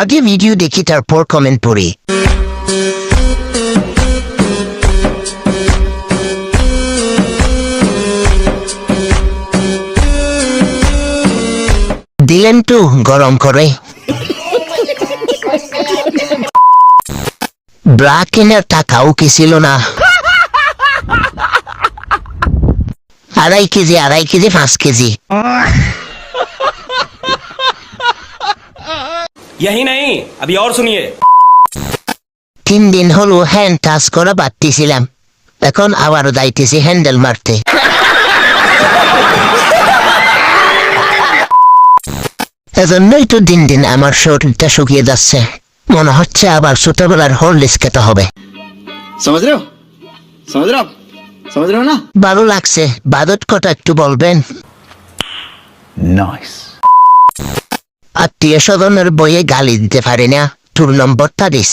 আগে ভিডিও দেখি তারপর কমেন্ট পড়ি। দিলেন তো গরম করে। ব্রা কেনার টাকাও কি ছিল না? 2.5 কেজি 5 কেজি। यही नहीं, अभी और सुनिए। 3 দিন হলো হ্যান্ড টাচ করা বাড়তেছিলাম, এখন আবারও যাইতেছি হ্যান্ডেল মারতে। এজন্যই তো দিন দিন আমার শরীরটা শুকিয়ে যাচ্ছে, মনে হচ্ছে আবার ছোটবেলার হরলিক্স খেতে হবে। समझ रहे हो आप? समझ रहे हो ना? ভালো লাগছে, বাদত কথা একটু বলবেন? नाइस। আত্মীয় স্বজনের বইয়ে গালি দিতে পারি না, তোর নম্বরটা দিস।